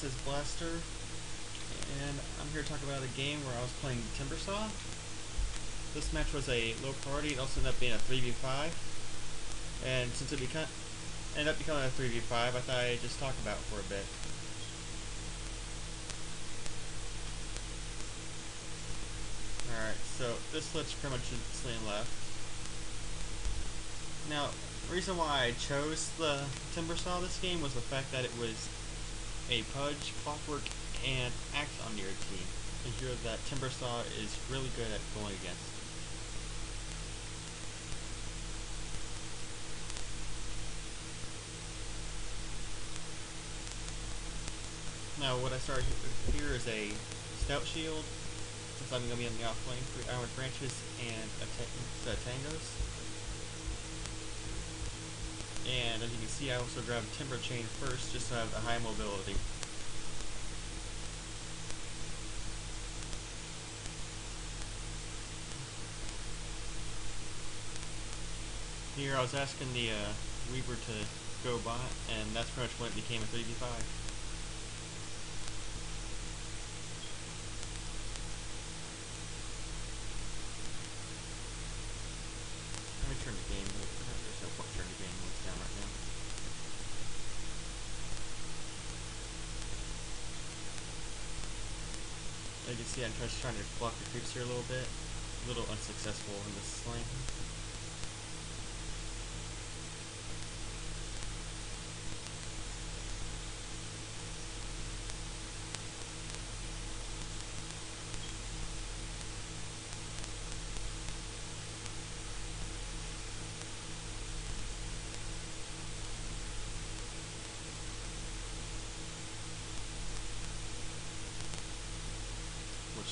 this is Blaster, and I'm here to talk about a game where I was playing Timbersaw. This match was a low priority. It also ended up being a 3v5, and since it ended up becoming a 3v5, I thought I'd just talk about it for a bit. Alright, so this split's pretty much instantly left. Now, the reason why I chose the Timbersaw this game was the fact that it was a Pudge, Clockwork, and Axe on your team. And here that Timbersaw is really good at going against. Now what I started here is a Stout Shield, since I'm going to be on the off lane, 3 Armored Branches, and a set of Tangos. And as you can see, I also grabbed Timber Chain first, just to have a high mobility. Here I was asking the Weaver to go bot, and that's pretty much when it became a 3v5. Let me turn the game mode. There's no point turning the game modes down right now. As you can see, I'm just trying to block the creeps here a little bit. A little unsuccessful in this lane.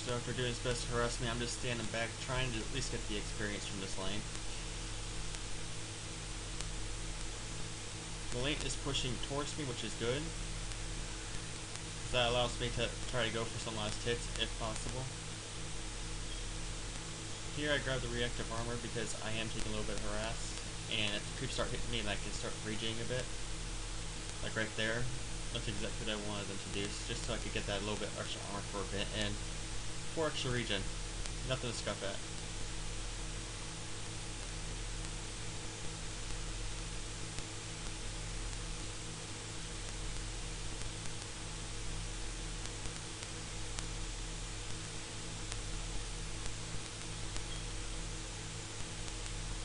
So after doing his best to harass me, I'm just standing back trying to at least get the experience from this lane. The lane is pushing towards me, which is good. That allows me to try to go for some last hits if possible. Here I grab the reactive armor because I am taking a little bit of harass, and if the creeps start hitting me, then I can start regenerating a bit. Like right there. That's exactly what I wanted them to do, just so I could get that little bit extra armor for a bit, and 4 extra regen. Nothing to scuff at.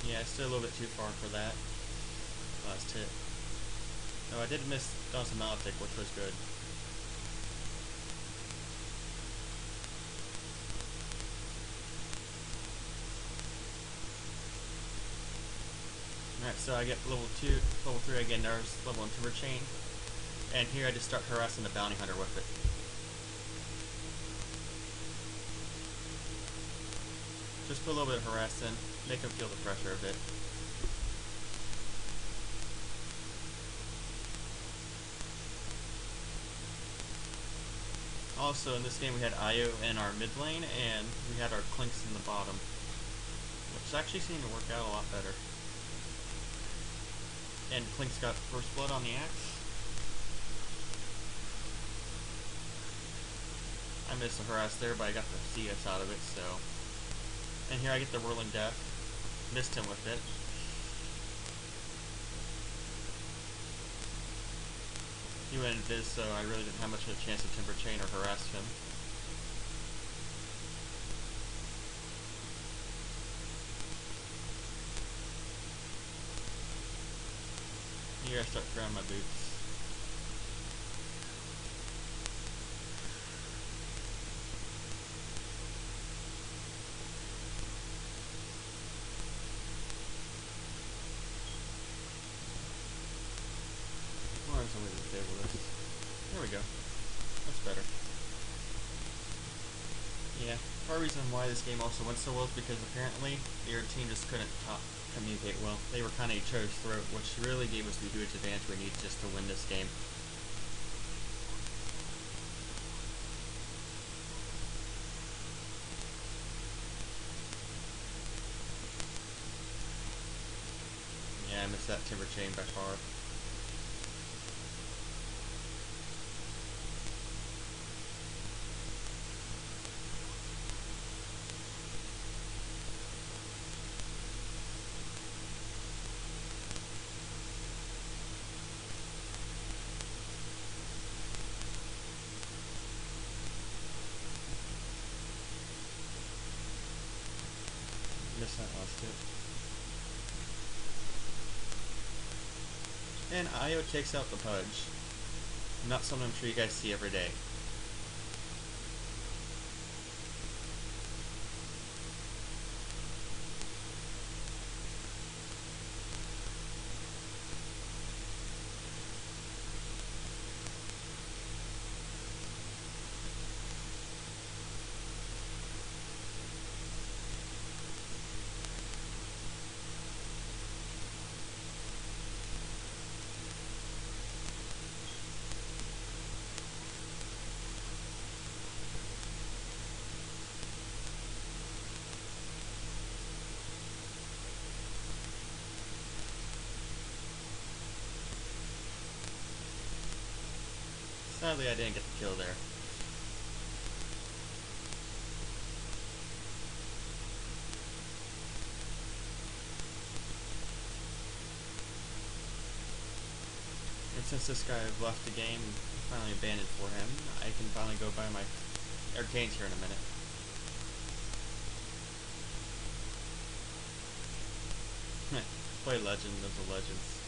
Yeah, still a little bit too far for that last hit. No, I did miss Dawson Malitic, which was good. Alright, so I get level 2, level 3 again, there's level 1 Timber Chain. And here I just start harassing the Bounty Hunter with it. Just put a little bit of harass in, make him feel the pressure a bit. Also, in this game we had Io in our mid lane, and we had our Clinks in the bottom, which actually seemed to work out a lot better. And Clink's got first blood on the axe. I missed the harass there, but I got the CS out of it, so. And here I get the whirling death. Missed him with it. He went invis, so I really didn't have much of a chance to Timber Chain or harass him. Here I start throwing my boots. Why is somebody disable this? There we go. That's better. Yeah, part of the reason why this game also went so well is because apparently your team just couldn't communicate well. They were kind of each other's throat, which really gave us the huge advantage we need just to win this game. Yeah, I missed that Timber Chain by far. 100% lost it. And Io takes out the Pudge. Not something I'm sure you guys see every day. Sadly, I didn't get the kill there. And since this guy left the game, finally abandoned for him, I can finally go buy my arcanes here in a minute. Play Legend of the Legends.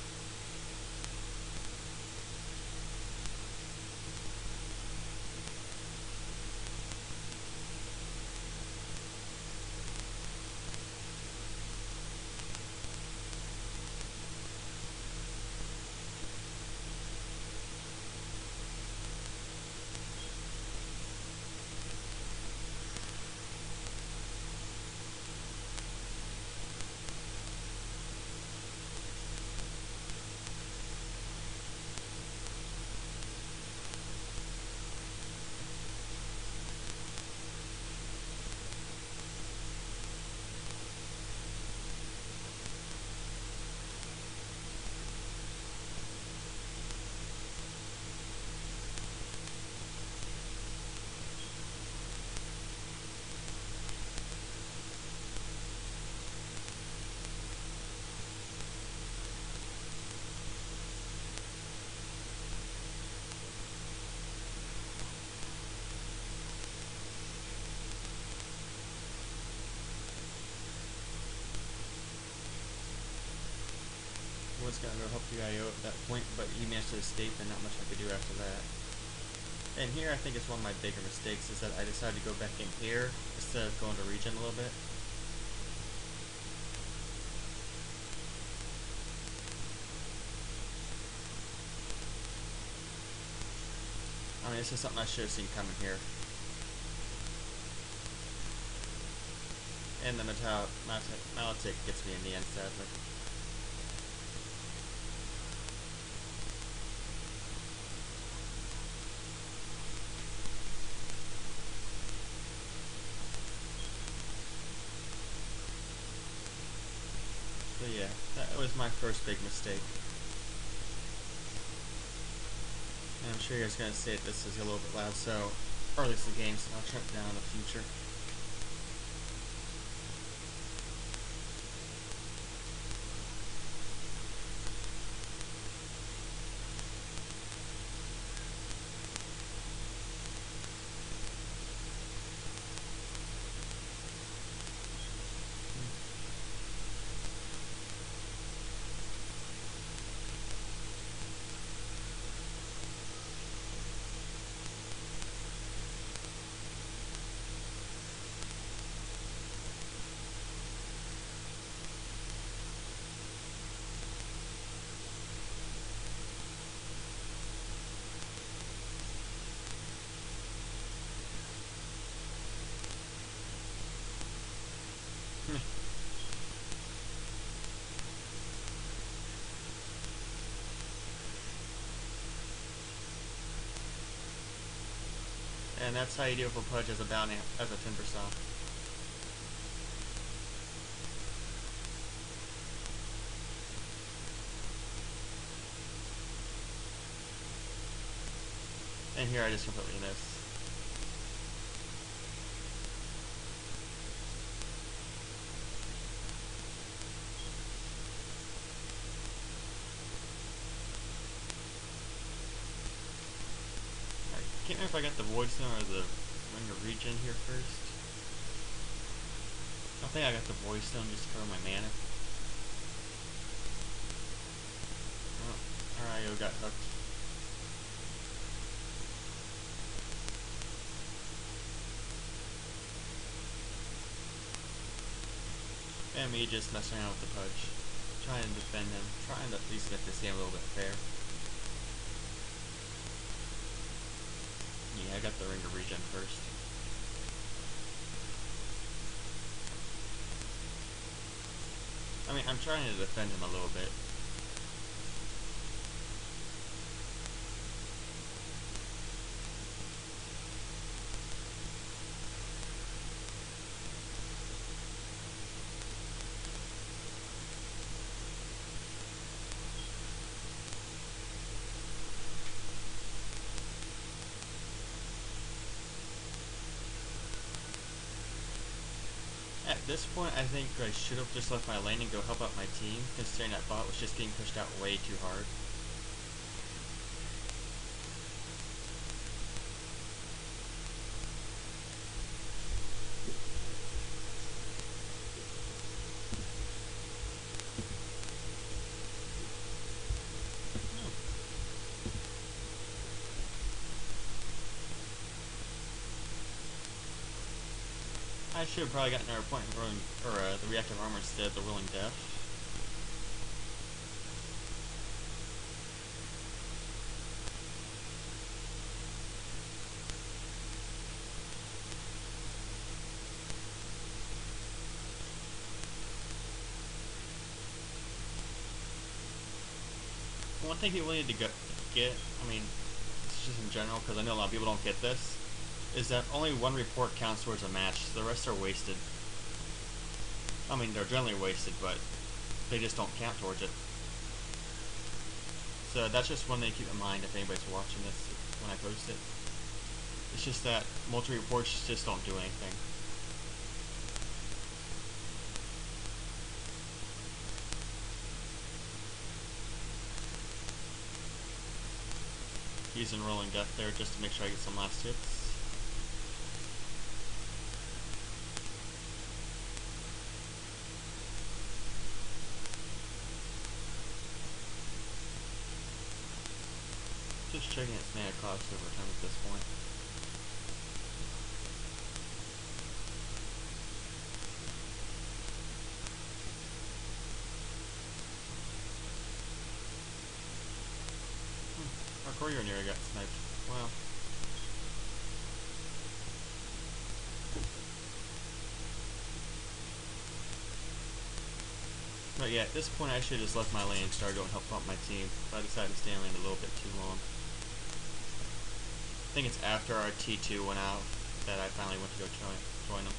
Was gonna go help the IO at that point, but he managed to escape and not much I could do after that. And here I think it's one of my bigger mistakes is that I decided to go back in here instead of going to regen a little bit. I mean, this is something I should have seen coming here. And the Malitic gets me in the end, sadly. So yeah, that was my first big mistake. And I'm sure you guys are going to say this is a little bit loud, so, or at least the game, so I'll turn it down in the future. And that's how you deal with a Pudge as a bounty, as a timbersaw. And here I just completely missed. I can't remember if I got the Void Stone or the Ring of Regen here first. I think I got the voice stone just to cover my mana. Oh, alright, I got hooked. And me just messing around with the pudge. Trying to defend him. Trying to at least make this game a little bit fair. Yeah, I got the ring of regen first. I mean, I'm trying to defend him a little bit. At this point, I think I should have just left my lane and go help out my team, considering that bot was just getting pushed out way too hard. I should have probably gotten our point the reactive armor instead of the whirling death. One thing people need to get, I mean, it's just in general, because I know a lot of people don't get this, is that only one report counts towards a match, so the rest are wasted. I mean, they're generally wasted, but they just don't count towards it. So that's just one thing to keep in mind if anybody's watching this when I post it. It's just that multi-reports just don't do anything. Using rolling death there just to make sure I get some last hits. Just checking its mana cost over time at this point. Our courier nearly got sniped. Wow. But yeah, at this point I should have just left my lane and started going help out my team, but I decided to stay in lane a little bit too long. I think it's after our T2 went out that I finally went to go join them.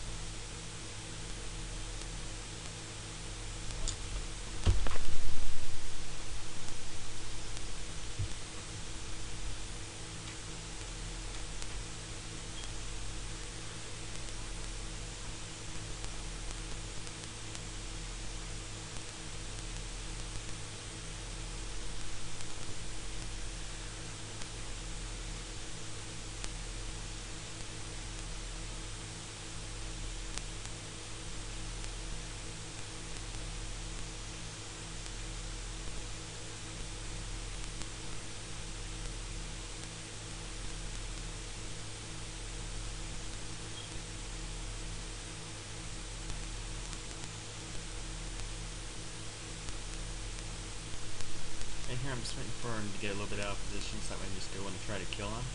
And here I'm just waiting for him to get a little bit out of position so that way I can just go in and try to kill him.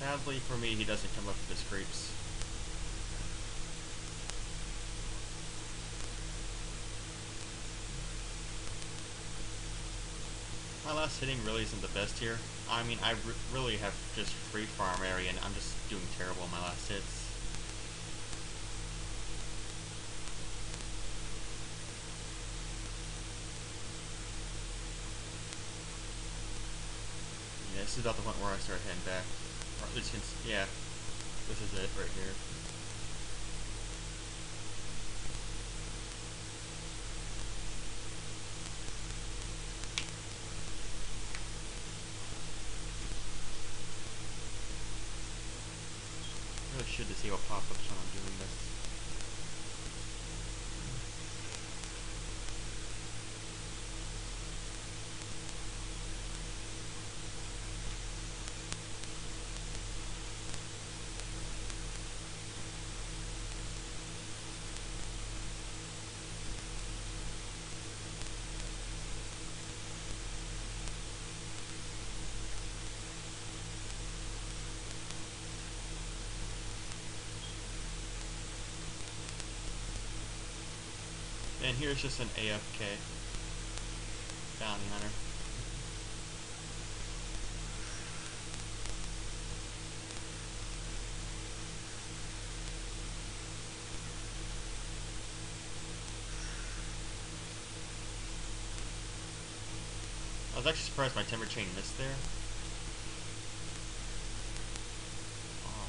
Sadly for me, he doesn't come up with his creeps. My last hitting really isn't the best here. I mean, I really have just free farm area and I'm just doing terrible on my last hits. Yeah, this is about the point where I start heading back. Or at least, yeah, this is it right here. see what pops up when I'm doing this. And here's just an AFK bounty hunter. I was actually surprised my timber chain missed there. Oh.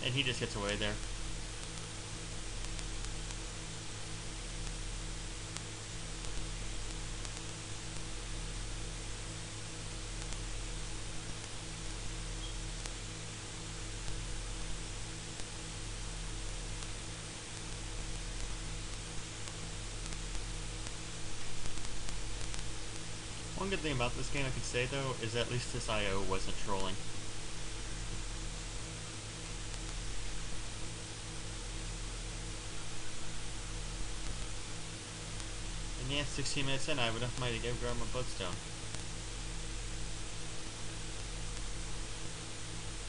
And he just gets away there. One good thing about this game I can say though is at least this IO wasn't trolling. And yeah, 16 minutes in, I have enough money to go grab my bloodstone.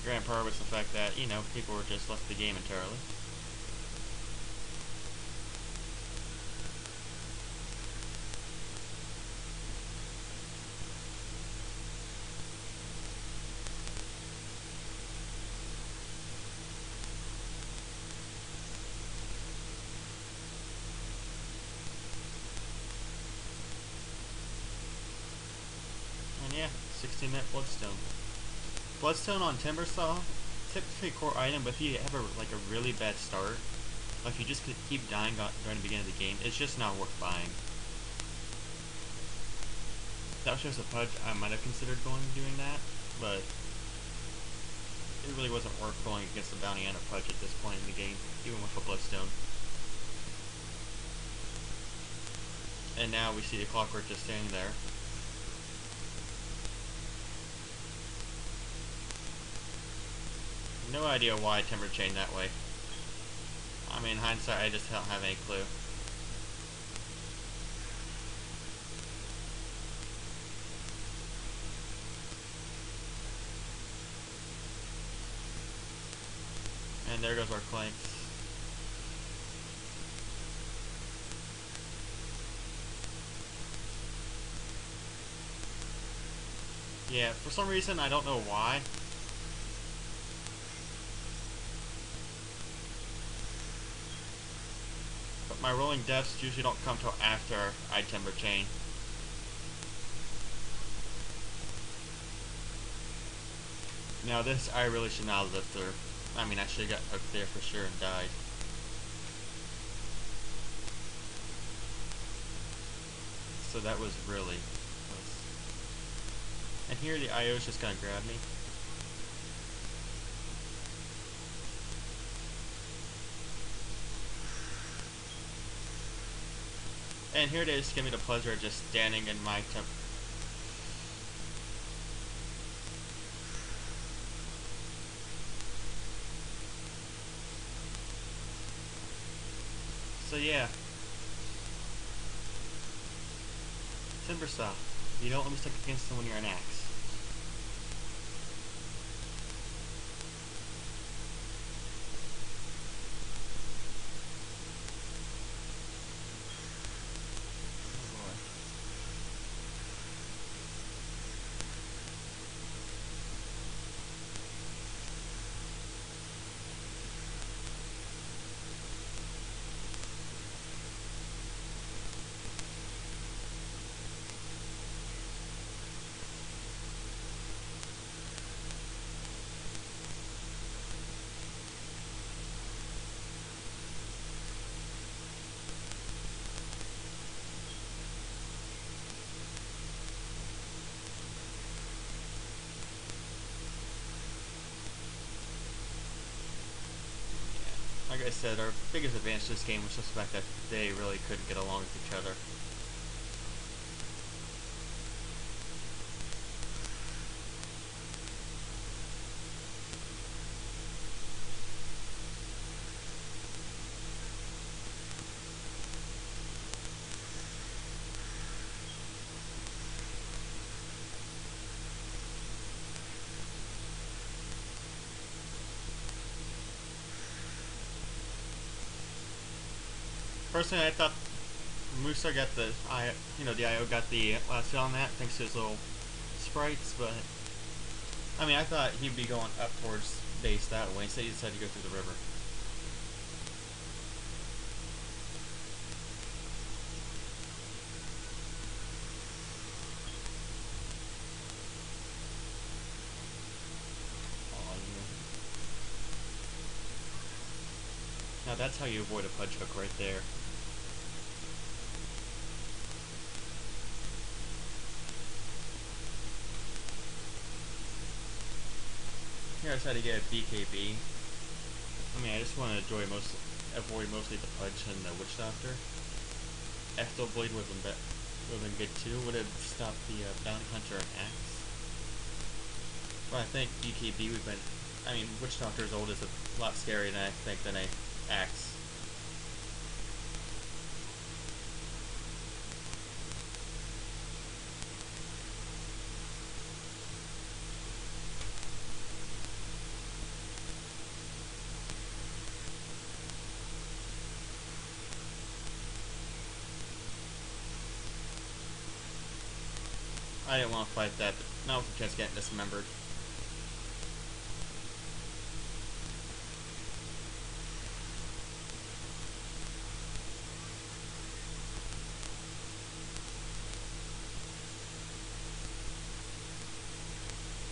Grand part was the fact that, you know, people were just left the game entirely. And yeah, 16-minute bloodstone. Bloodstone on timbersaw, typically a core item, but if you have like a really bad start, like if you just keep dying during the beginning of the game, it's just not worth buying. That was just a pudge. I might have considered doing that, but it really wasn't worth going against the bounty hunter pudge at this point in the game, even with a bloodstone. And now we see the clockwork just staying there. No idea why timber chained that way. I mean, in hindsight, I just don't have any clue. And there goes our planks. Yeah, for some reason, I don't know why. But my rolling deaths usually don't come till after I timber chain. Now this, I really should not have lived through. I mean, I should have got hooked there for sure and died. So that was really close. And here the IO is just gonna grab me. And here it is, give me the pleasure of just standing in my So yeah. Timbersaw. You don't let me stick against them when you're an axe. I said, our biggest advantage to this game was just the fact that they really couldn't get along with each other. Personally, I thought Musa got the the IO got the last hit on that thanks to his little sprites, but I mean I thought he'd be going up towards base that way, instead he decided to go through the river. Now that's how you avoid a punch hook right there. Here I decided to get a BKB. I mean, I just want to avoid mostly the punch and the Witch Doctor. Ethel Blade would have been good too. Would have stopped the Bounty Hunter and Axe. But I think BKB would have been. I mean, Witch Doctor's ult is a lot scarier than I think than a Axe. I didn't want to fight that, but now with the chance getting dismembered.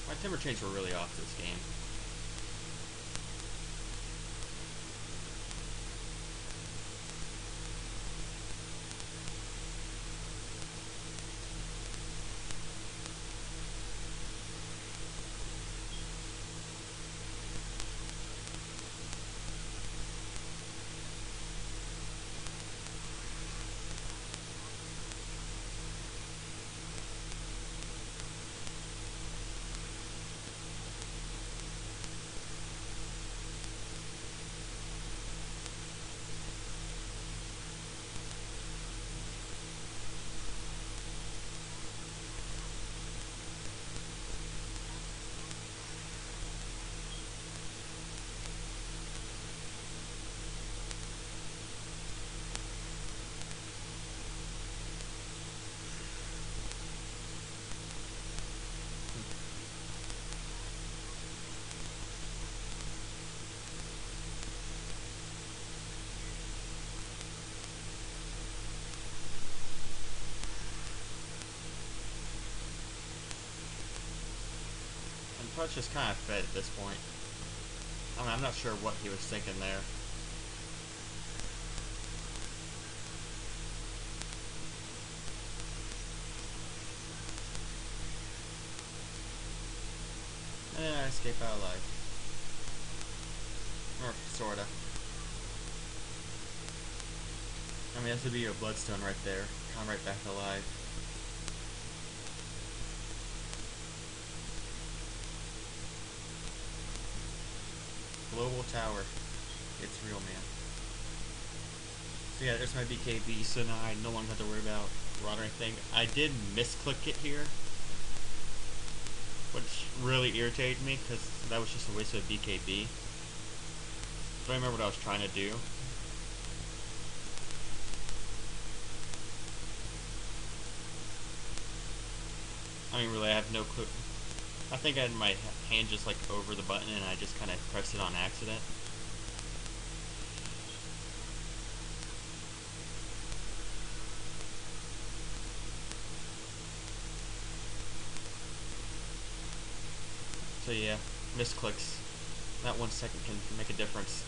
My timber chains were really off this game. Touch is kind of fed at this point. I mean, I'm not sure what he was thinking there. And I escape out alive. Or, sorta. I mean, this would be a bloodstone right there. Come right back alive. Global Tower. It's real, man. So yeah, there's my BKB, so now I no longer have to worry about rod or anything. I did misclick it here, which really irritated me, because that was just a waste of a BKB. Don't remember what I was trying to do. I mean, really, I have no clue. I think I had my hand just like over the button and I just kind of pressed it on accident. So yeah, misclicks. That 1 second can make a difference.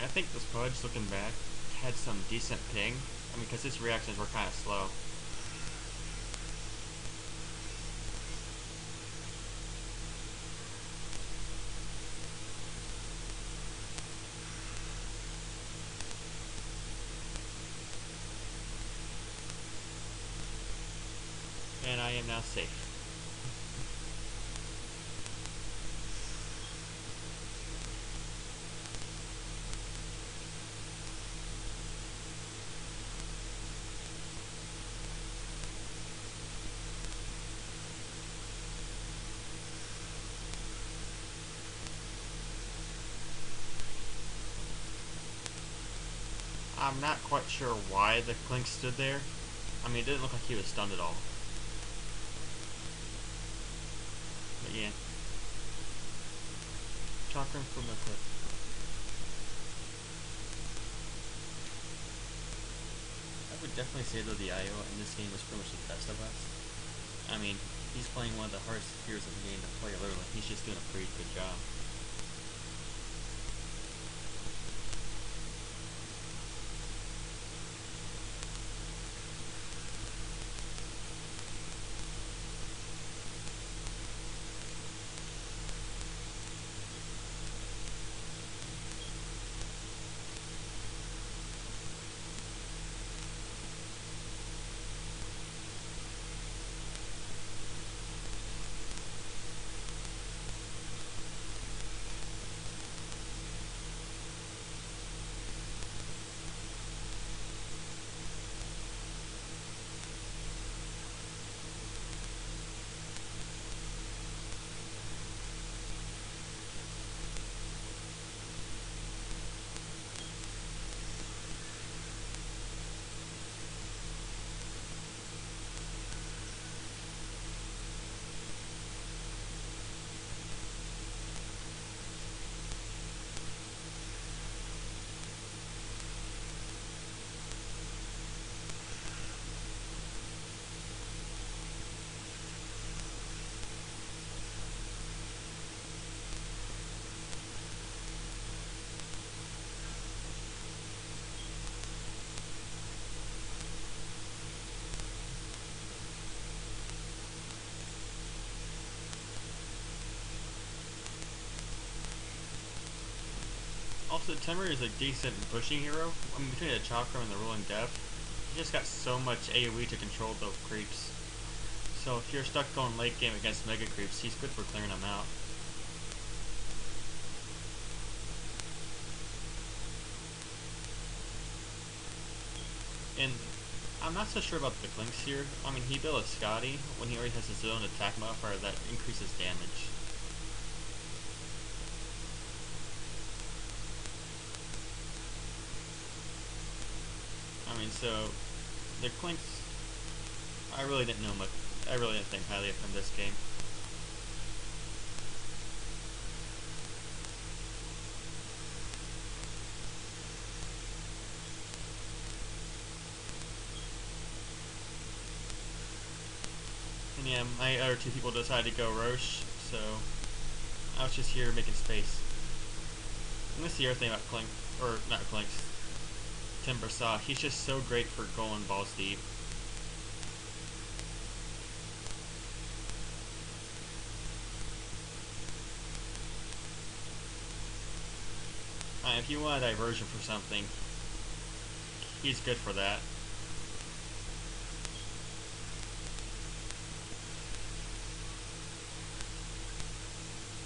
I think this Pudge, looking back, had some decent ping. I mean, because his reactions were kind of slow. And I am now safe. I'm not quite sure why the Clink stood there. I mean, it didn't look like he was stunned at all. But yeah. Chakram from the clip. I would definitely say though the IO in this game is pretty much the best of us. I mean, he's playing one of the hardest heroes in the game to play literally. He's just doing a pretty good job. Also, Timber is a decent pushing hero. I mean, between the Chakram and the Ruling Depth, he just got so much AoE to control the creeps. So if you're stuck going late game against Mega Creeps, he's good for clearing them out. And I'm not so sure about the Clinks here. I mean, he built a Scotty when he already has his own attack modifier that increases damage. I mean, so the Clinks, I really didn't know much. I really didn't think highly of him this game. And yeah, my other two people decided to go Roche, so I was just here making space. And that's the other thing about Clink, or not Clinks, timbersaw. He's just so great for going balls deep. If you want a diversion for something, he's good for that.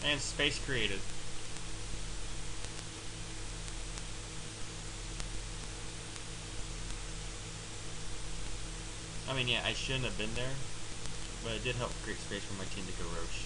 And space created. I mean, yeah, I shouldn't have been there, but it did help create space for my team to go Roche.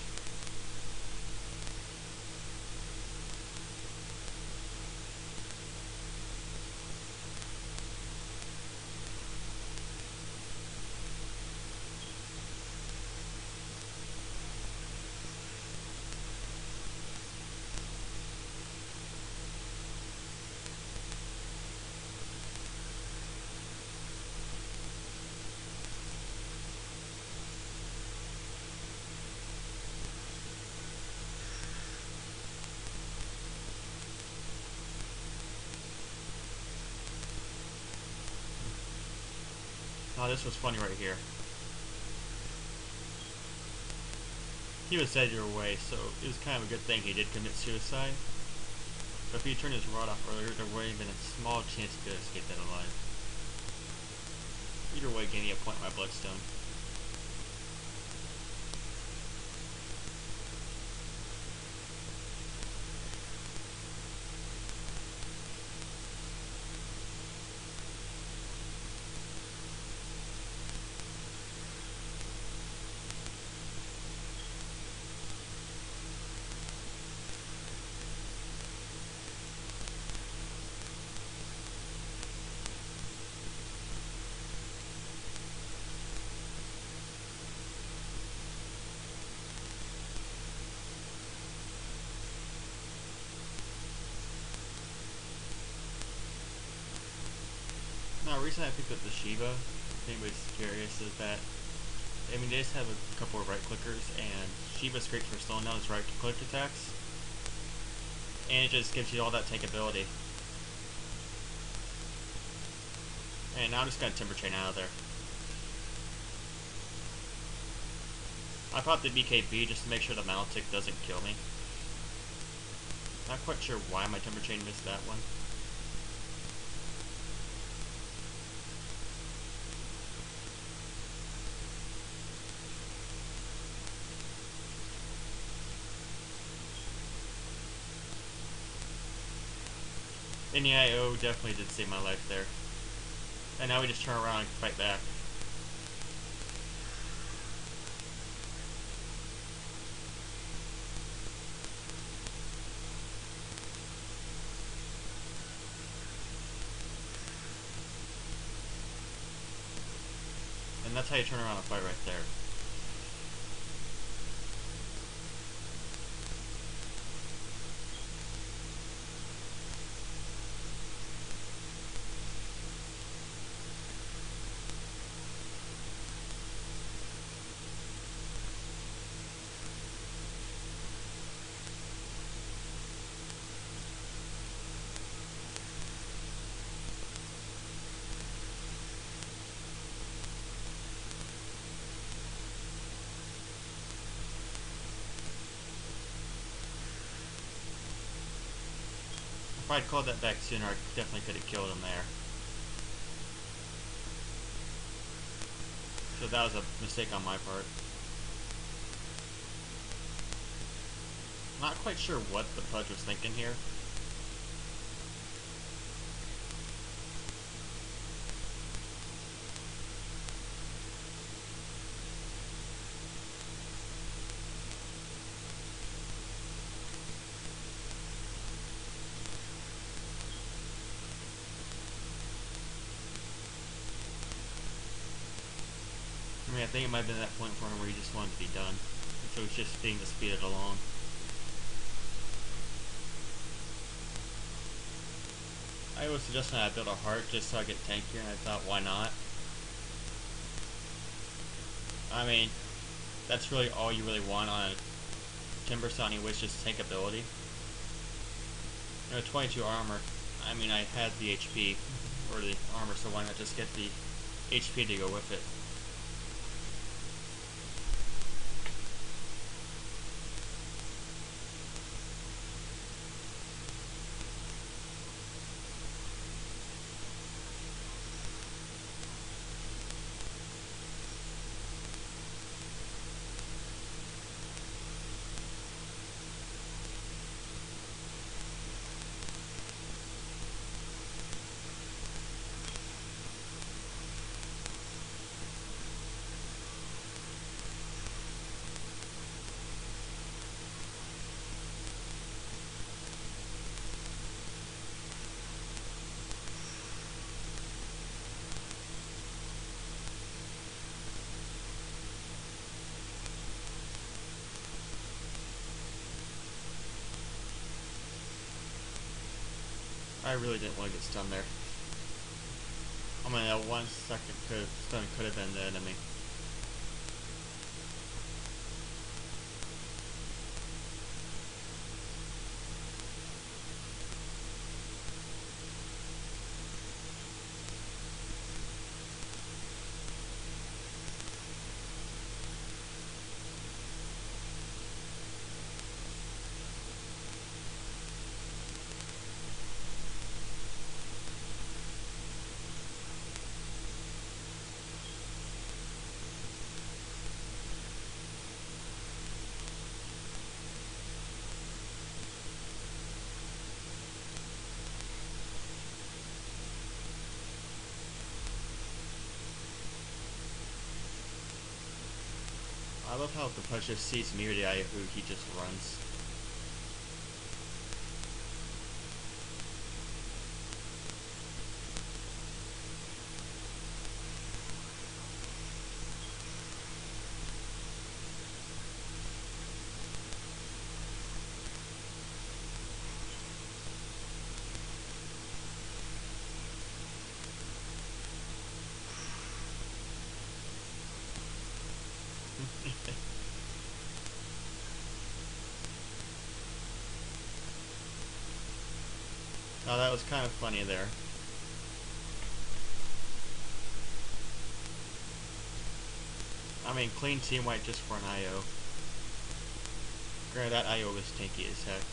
Now this was funny right here. He was dead your way, so it was kind of a good thing he did commit suicide. But if he turned his rod off earlier, there wouldn't have been a small chance he could have escaped that alive. Either way, gave me a point on my bloodstone. Now, the reason I picked up the Shiva, if anybody's curious, is that I mean, they just have a couple of right clickers, and Shiva's great for slowing down his right click attacks, and it just gives you all that tank ability. And now I'm just gonna timber chain out of there. I popped the BKB just to make sure the metal tick doesn't kill me. Not quite sure why my timber chain missed that one. And the IO definitely did save my life there. And now we just turn around and fight back. And that's how you turn around and fight right there. If I'd called that back sooner, I definitely could have killed him there. So that was a mistake on my part. Not quite sure what the Pudge was thinking here. I mean, I think it might have been that point for him where he just wanted to be done. And so he's just being to speed it along. I was suggesting I build a heart just so I get tankier, and I thought, why not? I mean, that's really all you really want on a timbersaw anyway, is just tank ability. You know, 22 armor, I mean, I had the HP, or the armor, so why not just get the HP to go with it? I really didn't want to get stunned there. I mean, that 1 second stun could have been the enemy. love how the punch just sees me or the Yahoo, he just runs. Oh, that was kind of funny there. I mean, clean team wipe just for an IO. Granted, that IO was tanky as heck.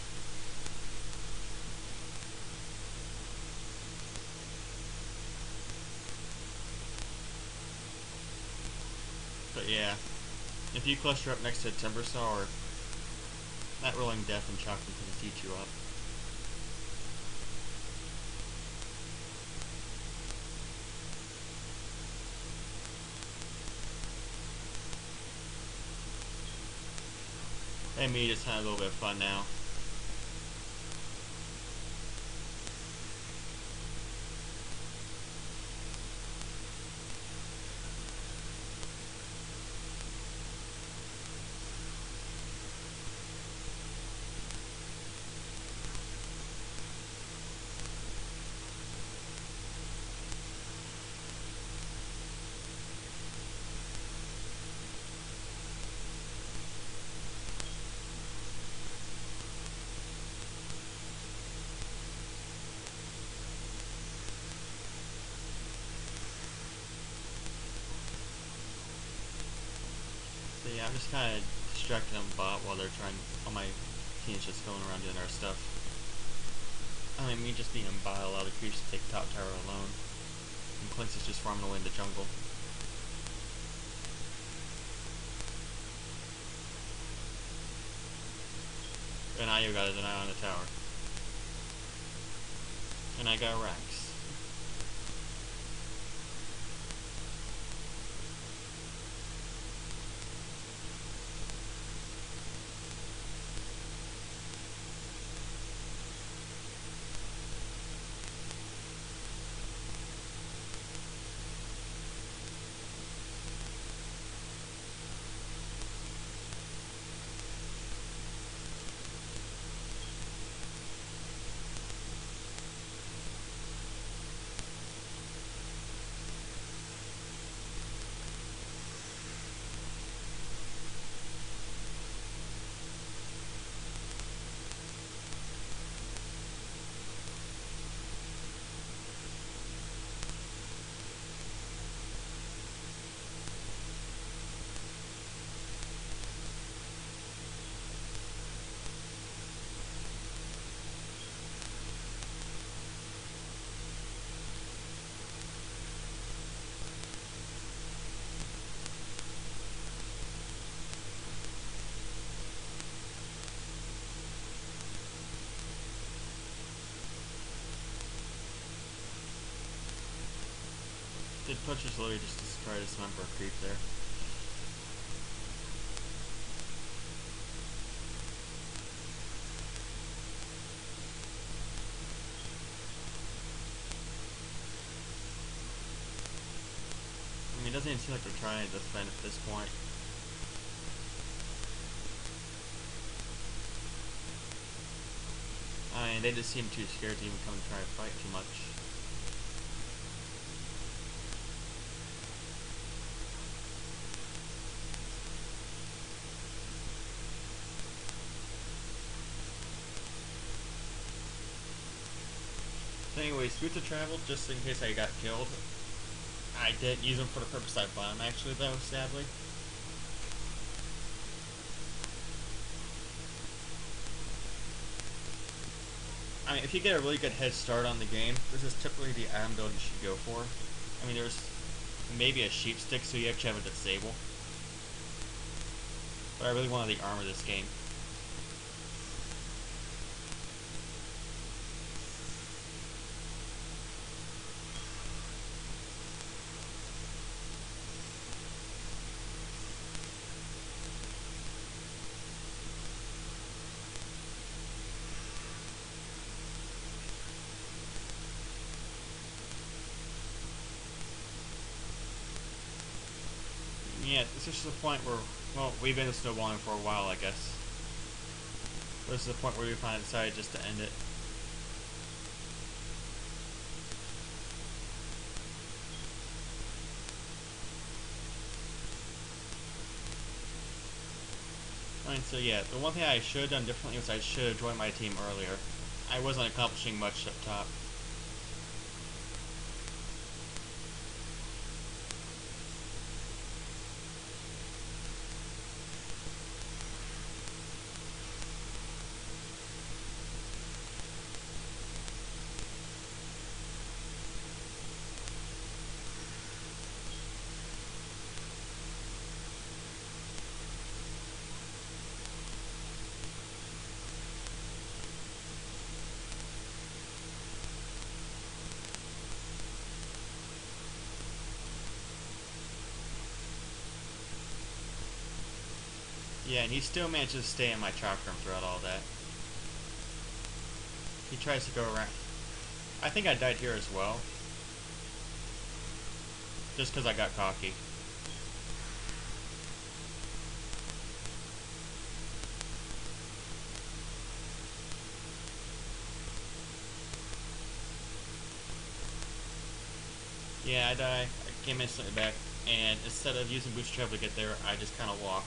But yeah, if you cluster up next to a timbersaw, or that rolling death and chocolate can just eat you up. And me just had a little bit of fun now. So yeah, I'm just kind of distracting them bot while they're trying, all my team's just going around doing their stuff. I mean, me just being in bot, a lot of creeps to take top tower alone. And Clint's is just farming away in the jungle. And I got a deny on the tower. And I got Rax. Did Butcher's literally just try to dismember a creep there. I mean, it doesn't even seem like they're trying to defend at this point. I mean, they just seem too scared to even come and try to fight too much. So anyways, Boots of Travel, just in case I got killed. I didn't use them for the purpose I bought them actually though, sadly. I mean, if you get a really good head start on the game, this is typically the item build you should go for. I mean, there's maybe a sheep stick, so you actually have a disable. But I really wanted the armor this game. yeah, it's just the point where, well, we've been snowballing for a while, I guess. This is the point where we finally decided just to end it. I mean, so yeah, the one thing I should have done differently was I should have joined my team earlier. I wasn't accomplishing much up top. Yeah, and he still manages to stay in my chakram throughout all that. He tries to go around. I think I died here as well. Just because I got cocky. Yeah, I die. I came instantly back. And instead of using boost travel to get there, I just kind of walked.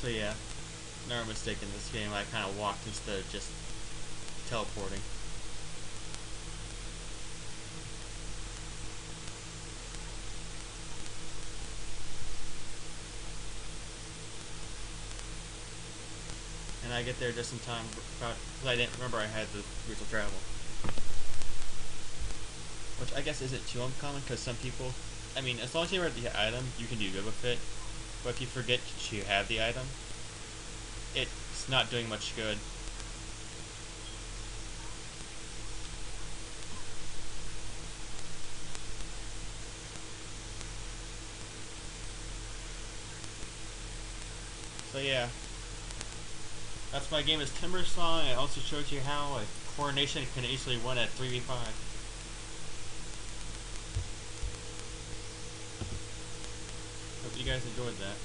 So yeah, never a mistake in this game. I kind of walked instead of just teleporting. And I get there just in time because I didn't remember I had the routes of travel. Which I guess isn't too uncommon because some people, I mean, as long as you have the item, you can do good with it. But if you forget to have the item, it's not doing much good. So yeah, that's my game is timbersaw, and it also shows you how a coordination can easily win at 3v5. Hope you guys enjoyed that.